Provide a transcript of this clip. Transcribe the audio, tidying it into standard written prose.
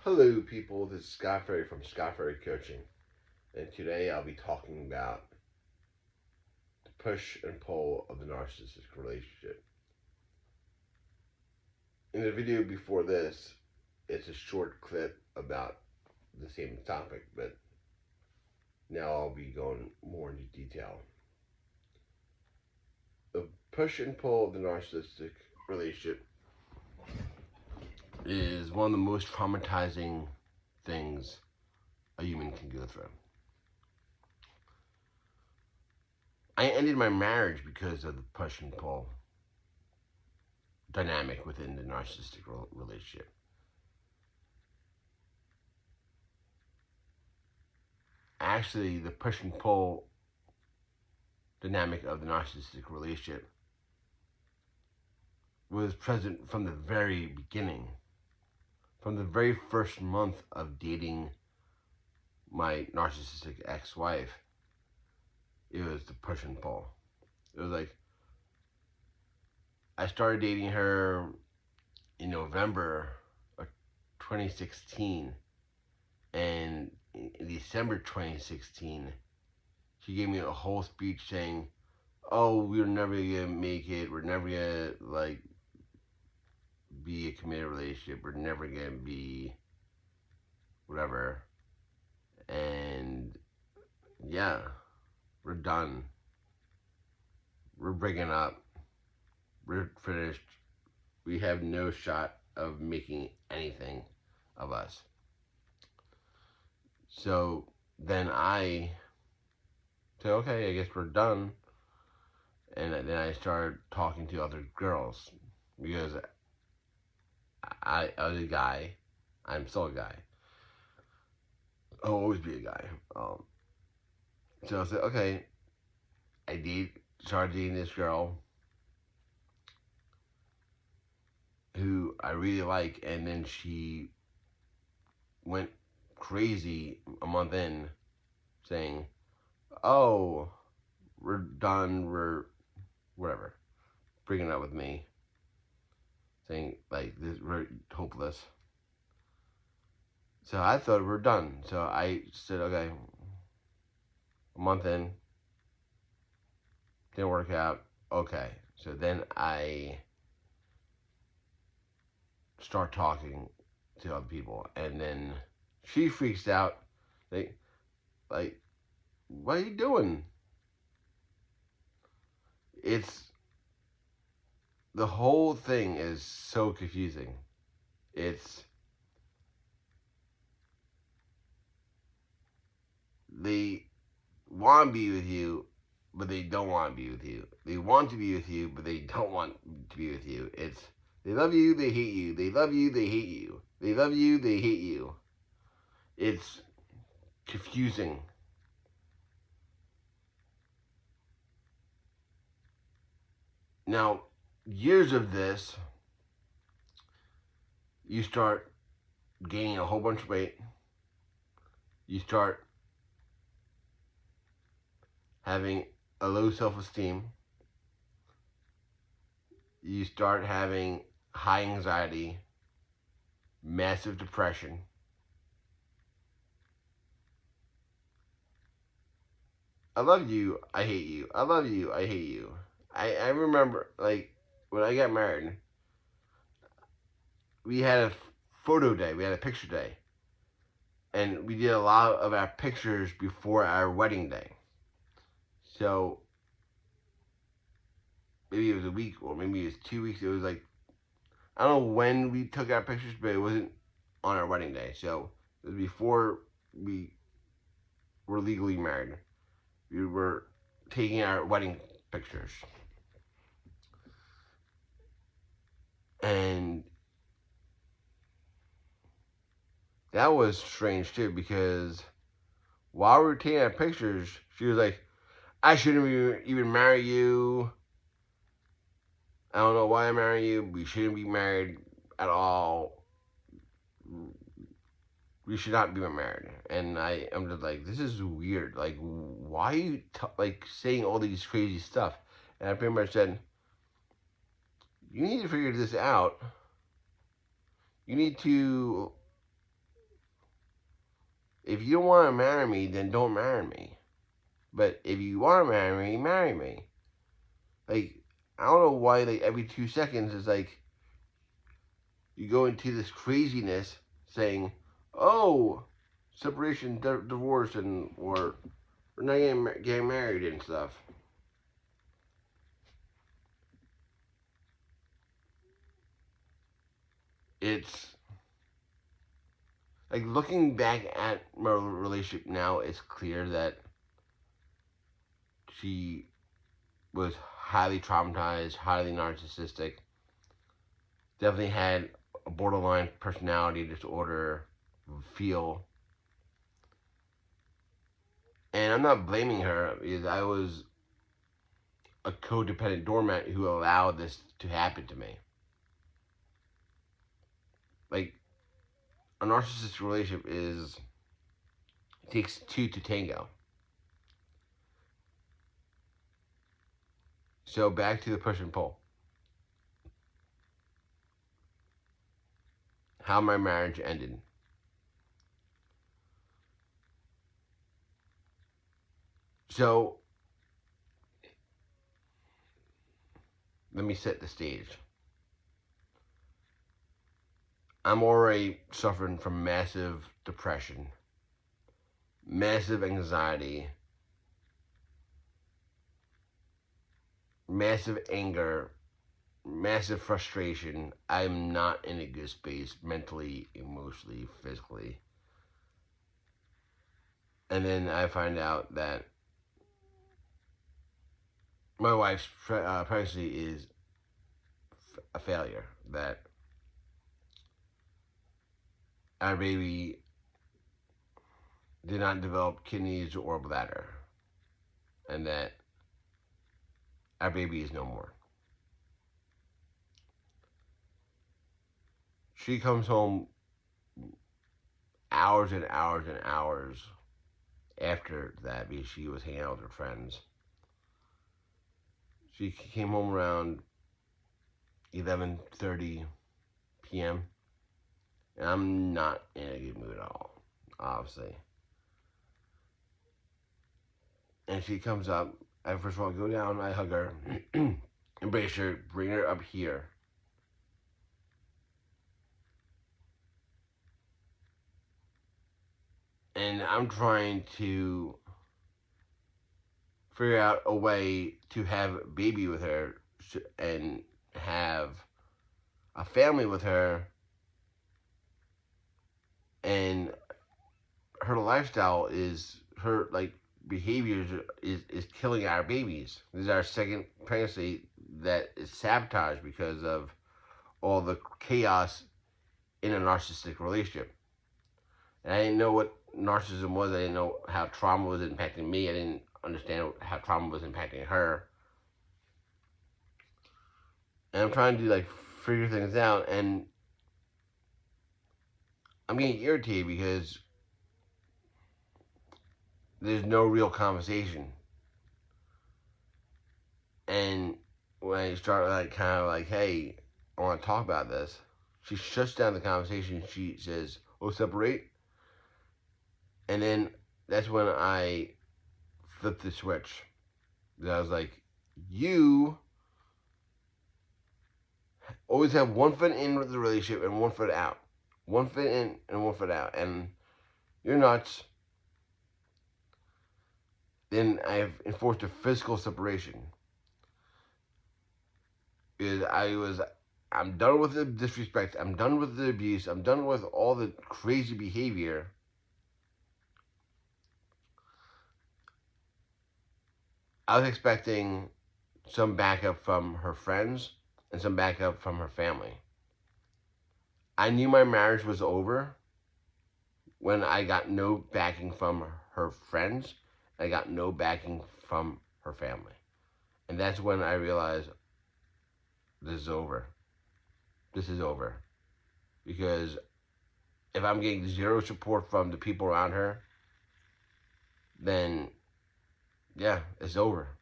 Hello, people. This is Scott Ferry from Scott Ferry Coaching, and today I'll be talking about the push and pull of the narcissistic relationship. In the video before this, it's a short clip about the same topic, but now I'll be going more into detail. The push and pull of the narcissistic relationship is one of the most traumatizing things a human can go through. I ended my marriage because of the push and pull dynamic within the narcissistic relationship. Actually, the push and pull dynamic of the narcissistic relationship was present from the very beginning. From the very first month of dating my narcissistic ex-wife, it was the push and pull. It was like, I started dating her in November of 2016, and in December 2016, she gave me a whole speech saying, "Oh, we're never gonna make it. We're never gonna be a committed relationship. We're never gonna be whatever." And yeah, we're done. We're breaking up. We're finished. We have no shot of making anything of us. So then I said, okay, I guess we're done. And then I started talking to other girls because I was a guy. I'm still a guy. I'll always be a guy. So I said, okay, started dating this girl who I really like, and then she went crazy a month in, saying, "Oh, we're done. We're whatever," breaking up with me, saying like this, we're hopeless. So I thought we were done. So I said, okay, a month in, didn't work out. Okay, so then I start talking to other people, and then she freaks out. Like, what are you doing? It's the whole thing is so confusing. It's they want to be with you, but they don't want to be with you. They want to be with you, but they don't want to be with you. It's they love you, they hate you. They love you, they hate you. They love you, they hate you. It's confusing. Now, years of this, you start gaining a whole bunch of weight. You start having a low self-esteem. You start having high anxiety, massive depression. I love you, I hate you. I love you, I hate you. I remember, like, when I got married, we had a photo day, we had a picture day. And we did a lot of our pictures before our wedding day. So, maybe it was a week or maybe it was 2 weeks. It was like, I don't know when we took our pictures, but it wasn't on our wedding day. So, it was before we were legally married. We were taking our wedding pictures. And that was strange too, because while we were taking our pictures, she was like, "I shouldn't even marry you. I don't know why I marry you. We shouldn't be married at all. We should not be married." And I'm just like, this is weird. Like, why are you like saying all these crazy stuff? And I pretty much said, you need to figure this out. You need to If you don't want to marry me, then don't marry me. But if you want to marry me, marry me. Like, I don't know why, like, every 2 seconds is like, you go into this craziness saying, oh, separation, divorce, and, or we're not getting married and stuff. It's, like, looking back at my relationship now, it's clear that she was highly traumatized, highly narcissistic, definitely had a borderline personality disorder feel. And I'm not blaming her because I was a codependent doormat who allowed this to happen to me. Like, a narcissistic relationship is, it takes two to tango. So back to the push and pull. How my marriage ended. So let me set the stage. I'm already suffering from massive depression, massive anxiety, massive anger, massive frustration. I'm not in a good space mentally, emotionally, physically. And then I find out that my wife's pregnancy is a failure. That our baby did not develop kidneys or bladder. And that our baby is no more. She comes home hours and hours and hours after that because she was hanging out with her friends. She came home around 11:30 p.m. and I'm not in a good mood at all, obviously. And she comes up. I first of all go down. I hug her, embrace her, bring her up here. And I'm trying to figure out a way to have a baby with her and have a family with her, and her lifestyle is her like behaviors is killing our babies. This is our second pregnancy that is sabotaged because of all the chaos in a narcissistic relationship. And I didn't know what narcissism was. I didn't know how trauma was impacting me. I didn't understand how trauma was impacting her. And I'm trying to like figure things out, and I'm getting irritated because there's no real conversation. And when I start like kind of like, hey, I want to talk about this, she shuts down the conversation. She says, "Oh, separate," and then that's when I flipped the switch. I was like, you always have one foot in with the relationship and one foot out, one foot in and one foot out, and you're nuts. Then I've enforced a physical separation because I'm done with the disrespect. I'm done with the abuse. I'm done with all the crazy behavior. I was expecting some backup from her friends and some backup from her family. I knew my marriage was over when I got no backing from her friends. I got no backing from her family. And that's when I realized this is over. This is over. Because if I'm getting zero support from the people around her, then yeah, it's over.